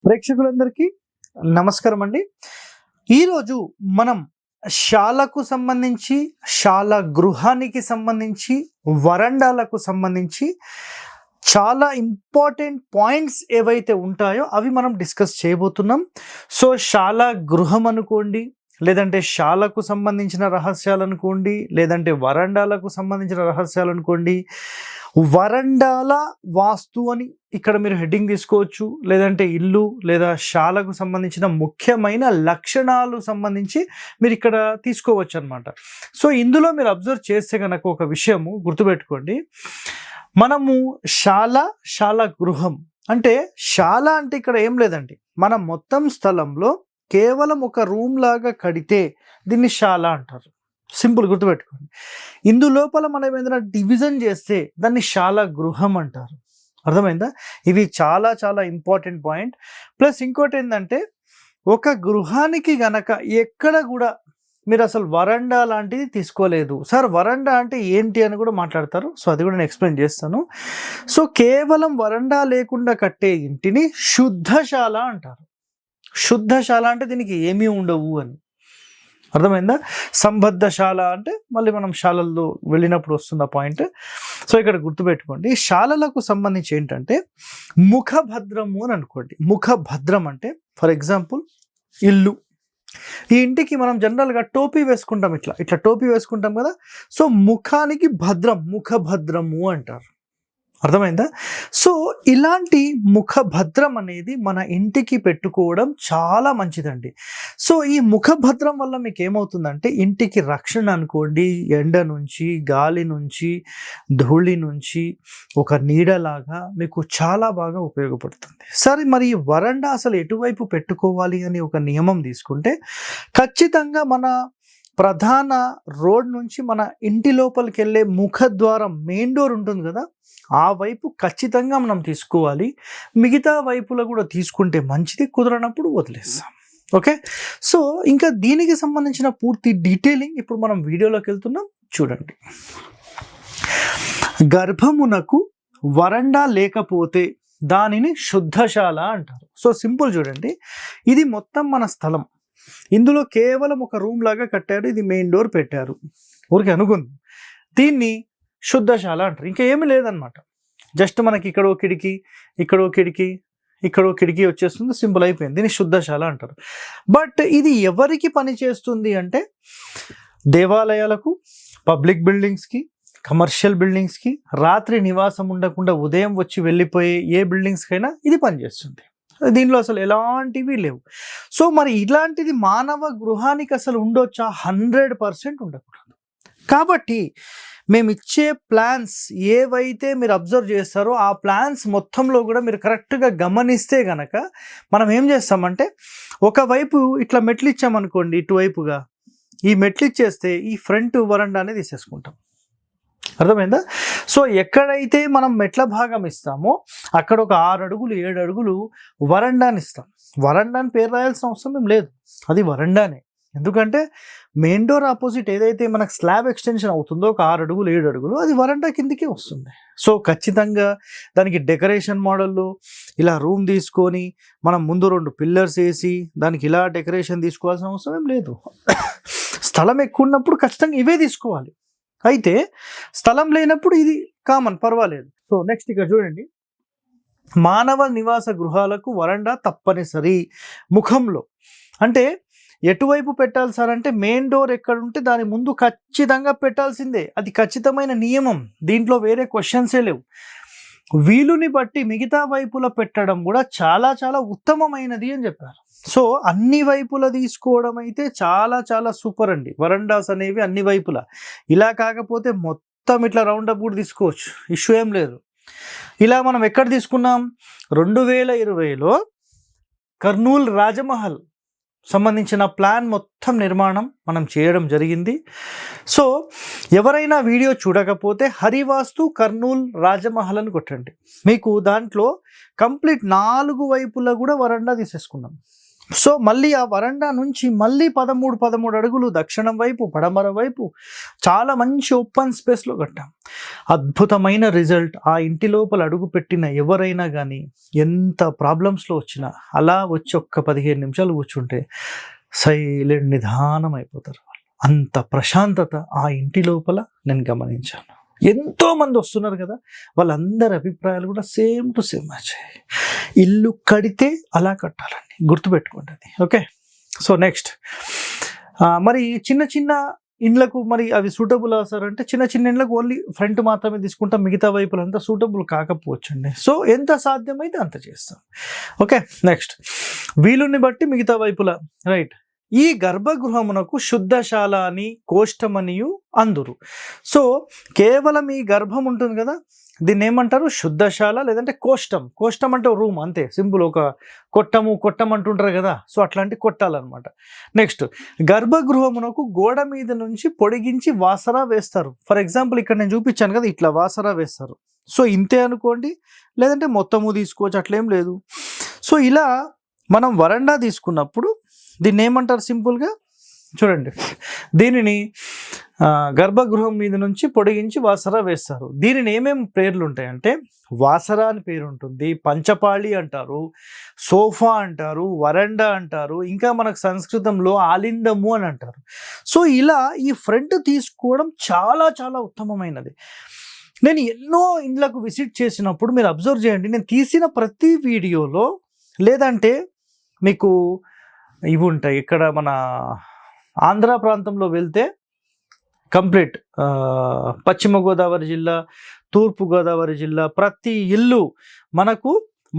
ప్రేక్షకులందరికీ నమస్కారం అండి. ఈరోజు మనం శాలకు సంబంధించి, శాల గృహానికి సంబంధించి, వరండాలకు సంబంధించి చాలా ఇంపార్టెంట్ పాయింట్స్ ఏవైతే ఉంటాయో అవి మనం డిస్కస్ చేయబోతున్నాం. సో శాల గృహం అనుకోండి, లేదంటే శాలకు సంబంధించిన రహస్యాలు అనుకోండి, లేదంటే వరండాలకు సంబంధించిన రహస్యాలు అనుకోండి, వరండాల వాస్తు అని ఇక్కడ మీరు హెడ్డింగ్ తీసుకోవచ్చు, లేదంటే ఇల్లు లేదా శాలకు సంబంధించిన ముఖ్యమైన లక్షణాలు సంబంధించి మీరు ఇక్కడ తీసుకోవచ్చు అనమాట. సో ఇందులో మీరు అబ్జర్వ్ చేస్తే కనుక ఒక విషయము గుర్తుపెట్టుకోండి. మనము శాల గృహం అంటే శాల అంటే ఇక్కడ ఏం లేదండి, మన మొత్తం స్థలంలో కేవలం ఒక రూమ్ లాగా కడితే దీన్ని శాల అంటారు. సింపుల్ గుర్తుపెట్టుకోండి. ఇందులోపల మనం ఏదైనా డివిజన్ చేస్తే దాన్ని శాల గృహం అంటారు. అర్థమైందా? ఇవి చాలా చాలా ఇంపార్టెంట్ పాయింట్. ప్లస్ ఇంకోటి ఏంటంటే, ఒక గృహానికి గనక ఎక్కడ కూడా మీరు అసలు వరండా లాంటిది తీసుకోలేదు. సార్ వరండా అంటే ఏంటి అని కూడా మాట్లాడతారు. సో అది కూడా నేను ఎక్స్ప్లెయిన్ చేస్తాను. సో కేవలం వరండా లేకుండా కట్టే ఇంటిని శుద్ధశాల అంటారు. శుద్ధశాల అంటే దీనికి ఏమీ ఉండవు అని. అర్థమైందా? సంబద్ధశాల అంటే మళ్ళీ మనం శాలల్లో వెళ్ళినప్పుడు వస్తున్న పాయింట్. సో ఇక్కడ గుర్తుపెట్టుకోండి, శాలలకు సంబంధించి ఏంటంటే ముఖభద్రము అని అనుకోండి. ముఖభద్రం అంటే ఫర్ ఎగ్జాంపుల్ ఇల్లు. ఈ ఇంటికి మనం జనరల్గా టోపీ వేసుకుంటాం, ఇట్లా టోపీ వేసుకుంటాం కదా. సో ముఖానికి భద్రం, ముఖభద్రము అంటారు. అర్థమైందా? సో ఇలాంటి ముఖభద్రం అనేది మన ఇంటికి పెట్టుకోవడం చాలా మంచిదండి. సో ఈ ముఖభద్రం వల్ల మీకు ఏమవుతుందంటే ఇంటికి రక్షణ అనుకోండి, ఎండ నుంచి, గాలి నుంచి, ధూళి నుంచి ఒక నీడలాగా మీకు చాలా బాగా ఉపయోగపడుతుంది. సరే, మరి ఈ వరండా అసలు ఎటువైపు పెట్టుకోవాలి అని ఒక నియమం తీసుకుంటే ఖచ్చితంగా మన ప్రధాన రోడ్ నుంచి మన ఇంటి లోపలికి వెళ్ళే ముఖద్వారం, మెయిన్ డోర్ ఉంటుంది కదా, ఆ వైపు ఖచ్చితంగా మనం తీసుకోవాలి. మిగతా వైపులో కూడా తీసుకుంటే మంచిది, కుదరనప్పుడు వదిలేస్తాం. ఓకే. సో ఇంకా దీనికి సంబంధించిన పూర్తి డీటెయిలింగ్ ఇప్పుడు మనం వీడియోలోకి వెళ్తున్నాం, చూడండి. గర్భమునకు వరండా లేకపోతే దానిని శుద్ధశాల అంటారు. సో సింపుల్ చూడండి, ఇది మొత్తం మన స్థలం. ఇందులో కేవలం ఒక రూమ్ లాగా కట్టారు, ఇది మెయిన్ డోర్ పెట్టారు, ఊరికి అనుకుంది. దీన్ని శుద్ధశాల అంటారు. ఇంకా ఏమీ లేదనమాట. జస్ట్ మనకి ఇక్కడో కిటికీ, ఇక్కడో కిటికీ, ఇక్కడో కిటికీ వచ్చేస్తుంది, సింపుల్ అయిపోయింది. దీన్ని శుద్ధశాల అంటారు. బట్ ఇది ఎవరికి పని చేస్తుంది అంటే దేవాలయాలకు, పబ్లిక్ బిల్డింగ్స్కి, కమర్షియల్ బిల్డింగ్స్కి, రాత్రి నివాసం ఉండకుండా ఉదయం వచ్చి వెళ్ళిపోయే ఏ బిల్డింగ్స్కైనా ఇది పనిచేస్తుంది. దీనిలో అసలు ఎలాంటివి లేవు. సో మరి ఇలాంటిది మానవ గృహానికి అసలు ఉండొచ్చా? 100% ఉండకూడదు. కాబట్టి మేము ఇచ్చే ప్లాన్స్ ఏవైతే మీరు అబ్జర్వ్ చేస్తారో ఆ ప్లాన్స్ మొత్తంలో కూడా మీరు కరెక్ట్గా గమనిస్తే గనక మనం ఏం చేస్తామంటే, ఒకవైపు ఇట్లా మెట్లు ఇచ్చామనుకోండి, ఇటువైపుగా ఈ మెట్లు ఇచ్చేస్తే ఈ ఫ్రంట్ వరండా అనేది తీసేసుకుంటాం. అర్థమైందా? సో ఎక్కడైతే మనం మెట్ల భాగం ఇస్తామో అక్కడ ఒక 6 అడుగులు 7 అడుగులు వరండాని ఇస్తాం. వరండాని పేరు రాయాల్సిన అవసరం ఏం లేదు, అది వరండానే. ఎందుకంటే మెయిన్ డోర్ ఆపోజిట్ ఏదైతే మనకు స్లాబ్ ఎక్స్టెన్షన్ అవుతుందో ఒక 6 అడుగులు 7 అడుగులు అది వరండా కిందికే వస్తుంది. సో ఖచ్చితంగా దానికి డెకరేషన్ మోడల్లో ఇలా రూమ్ తీసుకొని మనం ముందు 2 పిల్లర్స్ వేసి దానికి ఇలా డెకరేషన్ తీసుకోవాల్సిన అవసరం ఏం లేదు. స్థలం ఎక్కువ ఉన్నప్పుడు ఖచ్చితంగా ఇవే తీసుకోవాలి. అయితే స్థలం లేనప్పుడు ఇది కామన్, పర్వాలేదు. సో నెక్స్ట్ ఇక్కడ చూడండి, మానవ నివాస గృహాలకు వరండా తప్పనిసరి. ముఖంలో అంటే ఎటువైపు పెట్టాలి సార్ అంటే మెయిన్ డోర్ ఎక్కడ ఉంటే దాని ముందు ఖచ్చితంగా పెట్టాల్సిందే, అది ఖచ్చితమైన నియమం. దీంట్లో వేరే క్వశ్చన్సే లేవు. వీలుని బట్టి మిగతా వైపుల పెట్టడం కూడా చాలా చాలా ఉత్తమమైనది అని చెప్పారు. సో అన్ని వైపులా తీసుకోవడం అయితే చాలా చాలా సూపర్ అండి. వరండాస్ అనేవి అన్ని వైపులా, ఇలా కాకపోతే మొత్తం ఇట్లా రౌండ్ అప్ కూడా తీసుకోవచ్చు, ఇష్యూ ఏం లేదు. ఇలా మనం ఎక్కడ తీసుకున్నాం? 2020లో కర్నూలు రాజమహల్ సంబంధించిన ప్లాన్ మొత్తం నిర్మాణం మనం చేయడం జరిగింది. సో ఎవరైనా వీడియో చూడకపోతే హరివాస్తు కర్నూలు రాజమహల్ అని కొట్టండి, మీకు దాంట్లో కంప్లీట్ 4 వైపులా కూడా వరండా తీసేసుకున్నాం. సో మళ్ళీ ఆ వరండా నుంచి మళ్ళీ 13 అడుగులు దక్షిణం వైపు, పడమర వైపు చాలా మంచి ఓపెన్ స్పేస్లో కట్టాం. అద్భుతమైన రిజల్ట్. ఆ ఇంటి లోపల అడుగు పెట్టిన ఎవరైనా కానీ ఎంత ప్రాబ్లమ్స్లో వచ్చినా అలా వచ్చి ఒక్క 15 నిమిషాలు కూర్చుంటే సైలెంట్ నిదానం అయిపోతారు. అంత ప్రశాంతత ఆ ఇంటి లోపల నేను గమనించాను. ఎంతో మంది వస్తున్నారు కదా, వాళ్ళందరి అభిప్రాయాలు కూడా సేమ్ టు సేమ్ వచ్చాయి. ఇల్లు కడితే అలా కట్టాలండి, గుర్తుపెట్టుకోండి అది. ఓకే, సో నెక్స్ట్ మరి చిన్న ఇండ్లకు మరి అవి సూటబుల్ సార్ అంటే చిన్న ఇండ్లకు ఓన్లీ ఫ్రంట్ మాత్రమే తీసుకుంటాం, మిగతా వైపులంతా సూటబుల్ కాకపోవచ్చండి. సో ఎంత సాధ్యమైతే అంత చేస్తాం. ఓకే, నెక్స్ట్ వీలుని బట్టి మిగతా వైపుల రైట్. ఈ గర్భగృహమునకు శుద్ధశాల అని కోష్టమనియు అందురు. సో కేవలం ఈ గర్భం ఉంటుంది కదా, దీన్ని ఏమంటారు? శుద్ధశాల లేదంటే కోష్టం. కోష్టం అంటే రూమ్ అంతే, సింపుల్. ఒక కొట్టం అంటుంటారు కదా, సో అట్లాంటి కొట్టాలన్నమాట. నెక్స్ట్ గర్భగృహమునకు గోడ మీద నుంచి పొడిగించి వాసరా వేస్తారు. ఫర్ ఎగ్జాంపుల్ ఇక్కడ నేను చూపించాను కదా, ఇట్లా వాసరా వేస్తారు. సో ఇంతే అనుకోండి, లేదంటే మొత్తము తీసుకోవచ్చు, అట్లేం లేదు. సో ఇలా మనం వరండా తీసుకున్నప్పుడు దీన్ని ఏమంటారు? సింపుల్గా చూడండి, దీనిని గర్భగృహం మీద నుంచి పొడిగించి వాసరా వేస్తారు. దీనిని ఏమేమి పేర్లు ఉంటాయంటే వాసరా అని పేరు ఉంటుంది, పంచపాళి అంటారు, సోఫా అంటారు, వరండా అంటారు, ఇంకా మనకు సంస్కృతంలో ఆలిందము అని అంటారు. సో ఇలా ఈ ఫ్రంట్ తీసుకోవడం చాలా చాలా ఉత్తమమైనది. నేను ఎన్నో ఇండ్లకు విజిట్ చేసినప్పుడు మీరు అబ్జర్వ్ చేయండి, నేను తీసిన ప్రతి వీడియోలో లేదంటే మీకు ఇవి ఉంటాయి. ఇక్కడ మన ఆంధ్ర ప్రాంతంలో వెళ్తే కంప్లీట్ పశ్చిమ గోదావరి జిల్లా, తూర్పు గోదావరి జిల్లా, ప్రతి ఇల్లు మనకు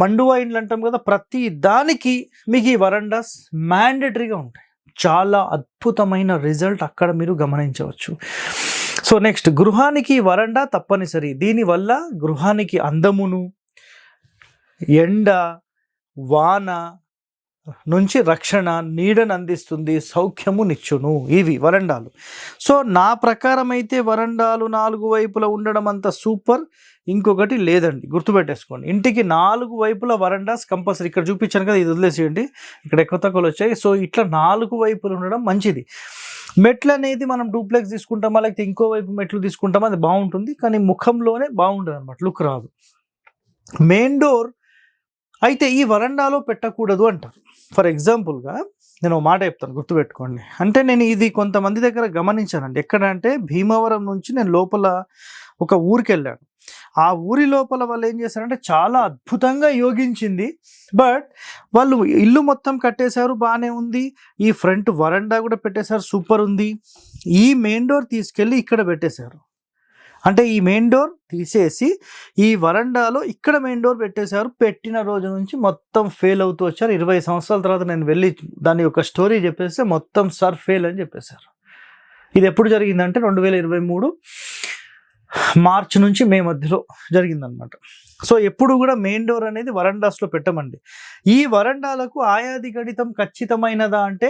మండువా ఇండ్లు అంటాం కదా, ప్రతి దానికి మీకు ఈ వరండాస్ మ్యాండేటరీగా ఉంటాయి. చాలా అద్భుతమైన రిజల్ట్ అక్కడ మీరు గమనించవచ్చు. సో నెక్స్ట్ గృహానికి వరండా తప్పనిసరి. దీనివల్ల గృహానికి అందమును, ఎండ, వాన నుంచి రక్షణ, నీడను అందిస్తుంది, సౌఖ్యము నిచ్చును ఇవి వరండాలు. సో నా ప్రకారం అయితే వరండాలు 4 వైపులా ఉండడం అంత సూపర్ ఇంకొకటి లేదండి, గుర్తుపెట్టేసుకోండి. ఇంటికి 4 వైపులా వరండాస్ కంపల్సరీ. ఇక్కడ చూపించాను కదా, ఇది వదిలేసేయండి, ఇక్కడ ఎక్కువ తక్కువలు వచ్చాయి. సో ఇట్లా 4 వైపులు ఉండడం మంచిది. మెట్లు అనేది మనం డూప్లెక్స్ తీసుకుంటామా లేకపోతే ఇంకో వైపు మెట్లు తీసుకుంటామా, అది బాగుంటుంది, కానీ ముఖంలోనే బాగుంటుంది అనమాట, లుక్ రాదు. మెయిన్ డోర్ అయితే ఈ వరండాలో పెట్టకూడదు అంటారు. ఫర్ ఎగ్జాంపుల్గా నేను మాట చెప్తాను, గుర్తుపెట్టుకోండి. అంటే నేను ఇది కొంతమంది దగ్గర గమనించానండి. ఎక్కడ అంటే భీమవరం నుంచి నేను లోపల ఒక ఊరికి వెళ్ళాను. ఆ ఊరి లోపల వాళ్ళు ఏం చేశారంటే చాలా అద్భుతంగా యోగించింది. బట్ వాళ్ళు ఇల్లు మొత్తం కట్టేశారు, బాగానే ఉంది. ఈ ఫ్రంట్ వరండా కూడా పెట్టేశారు, సూపర్ ఉంది. ఈ మెయిన్ డోర్ తీసుకెళ్ళి ఇక్కడ పెట్టేశారు. అంటే ఈ మెయిన్ డోర్ తీసేసి ఈ వరండాలో ఇక్కడ మెయిన్ డోర్ పెట్టేశారు. పెట్టిన రోజు నుంచి మొత్తం ఫెయిల్ అవుతూ వచ్చారు. 20 సంవత్సరాల తర్వాత నేను వెళ్ళి దాని యొక్క స్టోరీ చెప్పేస్తే మొత్తం సార్ ఫెయిల్ అని చెప్పేశారు. ఇది ఎప్పుడు జరిగిందంటే 2023 మార్చి నుంచి మే మధ్యలో జరిగిందనమాట. సో ఎప్పుడు కూడా మెయిన్ డోర్ అనేది వరండాస్లో పెట్టమండి. ఈ వరండాలకు ఆయాది గణితం ఖచ్చితమైనదా అంటే,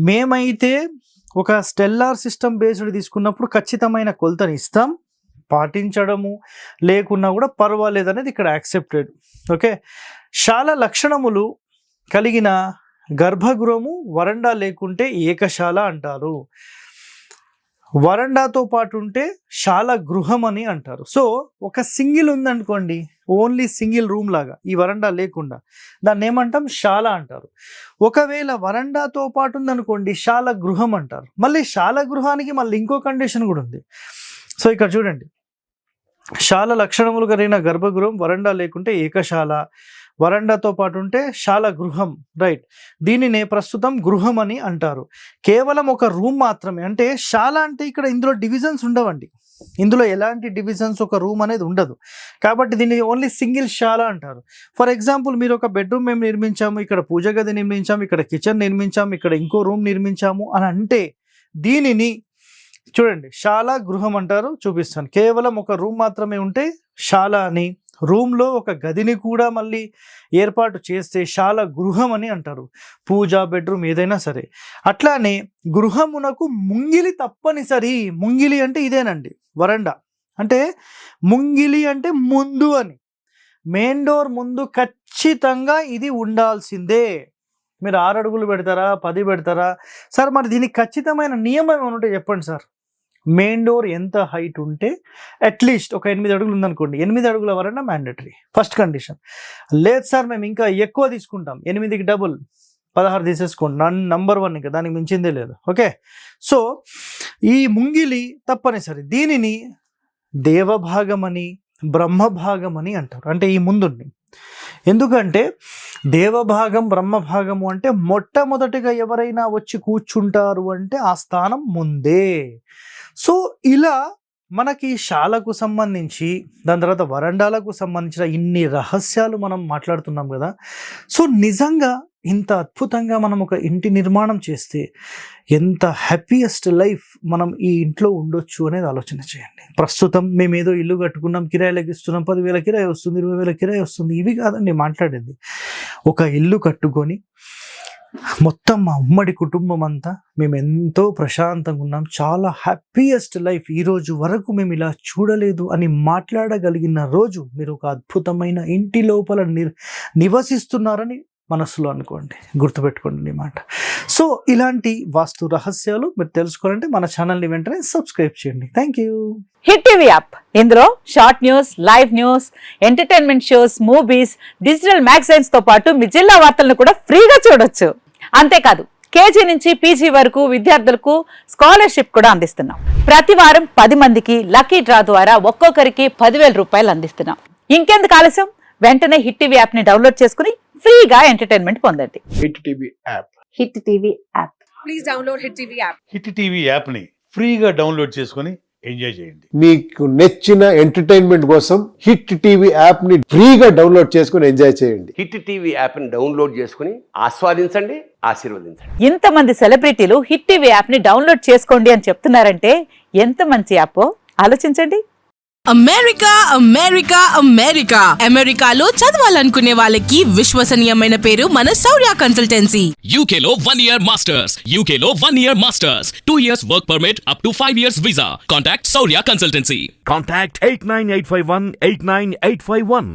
మేమైతే ఒక స్టెల్లార్ సిస్టమ్ బేస్డ్ తీసుకున్నప్పుడు ఖచ్చితమైన కొలతని ఇస్తాం, పాటించడము లేకున్నా కూడా పర్వాలేదు అనేది ఇక్కడ యాక్సెప్టెడ్. ఓకే, శాల లక్షణములు కలిగిన గర్భగృహము వరండా లేకుంటే ఏకశాల అంటారు. వరండాతో పాటు ఉంటే శాల గృహం అని అంటారు. సో ఒక సింగిల్ ఉందనుకోండి, ఓన్లీ సింగిల్ రూమ్ లాగా, ఈ వరండా లేకుండా, దాన్ని ఏమంటాం? శాల అంటారు. ఒకవేళ వరండాతో పాటు ఉందనుకోండి, శాల గృహం అంటారు. మళ్ళీ శాల గృహానికి మళ్ళీ ఇంకో కండిషన్ కూడా ఉంది. సో ఇక్కడ చూడండి, శాల లక్షణములు కలిగిన గర్భగృహం వరండా లేకుంటే ఏకశాల, వరండాతో పాటు ఉంటే శాల గృహం, రైట్. దీనినే ప్రస్తుతం గృహం అని అంటారు. కేవలం ఒక రూమ్ మాత్రమే. అంటే శాల అంటే ఇక్కడ ఇందులో డివిజన్స్ ఉండవండి, ఇందులో ఎలాంటి డివిజన్స్, ఒక రూమ్ అనేది ఉండదు. కాబట్టి దీన్ని ఓన్లీ సింగిల్ శాల అంటారు. ఫర్ ఎగ్జాంపుల్ మీరు ఒక బెడ్రూమ్ మేము నిర్మించాము, ఇక్కడ పూజ గది నిర్మించాము, ఇక్కడ కిచెన్ నిర్మించాము, ఇక్కడ ఇంకో రూమ్ నిర్మించాము అని అంటే దీనిని చూడండి శాల గృహం అంటారు. చూపిస్తాను. కేవలం ఒక రూమ్ మాత్రమే ఉంటే శాల అని, రూమ్లో ఒక గదిని కూడా మళ్ళీ ఏర్పాటు చేస్తే శాల గృహం అని అంటారు. పూజ, బెడ్రూమ్ ఏదైనా సరే. అట్లానే గృహమునకు ముంగిలి తప్పనిసరి. ముంగిలి అంటే ఇదేనండి, వరండా అంటే ముంగిలి అంటే ముందు అని. మెయిన్ డోర్ ముందు ఖచ్చితంగా ఇది ఉండాల్సిందే. మీరు 6 అడుగులు పెడతారా, 10 పెడతారా? సార్ మరి దీనికి ఖచ్చితమైన నియమం ఏమైనా ఉంటే చెప్పండి సార్. మెయిన్ డోర్ ఎంత హైట్ ఉంటే అట్లీస్ట్ ఒక 8 అడుగులు ఉందనుకోండి, 8 అడుగుల వరన్నా మ్యాండేటరీ ఫస్ట్ కండిషన్. లేదు సార్ మేము ఇంకా ఎక్కువ తీసుకుంటాం, 8కి డబుల్ 16 తీసేసుకోండి, నంబర్ 1 ఇంకా దానికి మించిందే లేదు. ఓకే, సో ఈ ముంగిలి తప్పనిసరి. దీనిని దేవభాగం అని బ్రహ్మభాగం అని అంటారు, అంటే ఈ ముందుండి. ఎందుకంటే దేవభాగం బ్రహ్మభాగము అంటే మొట్టమొదటిగా ఎవరైనా వచ్చి కూర్చుంటారు అంటే ఆ స్థానం ముందే. సో ఇలా మనకి శాలకు సంబంధించి, దాని తర్వాత వరండాలకు సంబంధించిన ఇన్ని రహస్యాలు మనం మాట్లాడుతున్నాం కదా. సో నిజంగా ఇంత అద్భుతంగా మనం ఒక ఇంటి నిర్మాణం చేస్తే ఎంత హ్యాపీయెస్ట్ లైఫ్ మనం ఈ ఇంట్లో ఉండొచ్చు అనేది ఆలోచన చేయండి. ప్రస్తుతం మేము ఏదో ఇల్లు కట్టుకున్నాం, కిరాయిలకు ఇస్తున్నాం, 10,000 కిరాయి వస్తుంది, 20,000 కిరాయి వస్తుంది, ఇవి కాదండి మాట్లాడేది. ఒక ఇల్లు కట్టుకొని మొత్తం మా ఉమ్మడి కుటుంబం అంతా మేము ఎంతో ప్రశాంతంగా ఉన్నాం, చాలా హ్యాపీయెస్ట్ లైఫ్ ఈ రోజు వరకు మేము ఇలా చూడలేదు అని మాట్లాడగలిగిన రోజు మీరు ఒక అద్భుతమైన ఇంటి లోపల నివసిస్తున్నారని మనసులో అనుకోండి, గుర్తుపెట్టుకోండి ఈ మాట. సో ఇలాంటి వాస్తు రహస్యాలు మీరు తెలుసుకోవాలంటే మన ఛానల్ని వెంటనే సబ్స్క్రైబ్ చేయండి. Thank you. Hit TV app, ఇందులో short news, live news, entertainment shows, movies, digital magazines తో పాటు మీ జిల్లా వార్తలను కూడా ఫ్రీగా చూడొచ్చు. అంతేకాదు కేజీ నుంచి పీజీ వరకు విద్యార్థులకు స్కాలర్షిప్ కూడా అందిస్తున్నాం. ప్రతి వారం 10 మందికి లక్కీ డ్రా ద్వారా ఒక్కొక్కరికి 10,000 రూపాయలు అందిస్తున్నాం. ఇంకెందుకు ఆలస్యం, వెంటనే హిట్ టీవీ యాప్ ని డౌన్లోడ్ చేసుకుని ఫ్రీగా ఎంటర్టైన్మెంట్ పొందండి. Hit TV app. Hit TV app. Please download hit TV app. Hit TV యాప్ని ఫ్రీగా డౌన్లోడ్ చేసుకొని ఎంజాయ్ చేయండి. మీకు నచ్చిన ఎంటర్టైన్మెంట్ కోసం హిట్ టీవీ యాప్ ని ఫ్రీగా డౌన్లోడ్ చేసుకొని ఎంజాయ్ చేయండి. హిట్ టీవీ యాప్ని డౌన్లోడ్ చేసుకుని ఆస్వాదించండి, ఆశీర్వదించండి. ఇంతమంది సెలబ్రిటీలు హిట్ టీవీ యాప్ ని డౌన్లోడ్ చేసుకోండి అని చెప్తున్నారంటే ఎంత మంచి యాప్ ఆలోచించండి. అమెరికా అమెరికా అమెరికా అమెరికాలో చదవాలనుకునే వాళ్ళకి విశ్వసనీయమైన పేరు మన శౌర్య కన్సల్టెన్సీ. UK లో 1 year masters. UK లో 1 year masters. 2 years work permit up to 5 years visa. Contact Saurya Consultancy. Contact 89851 89851.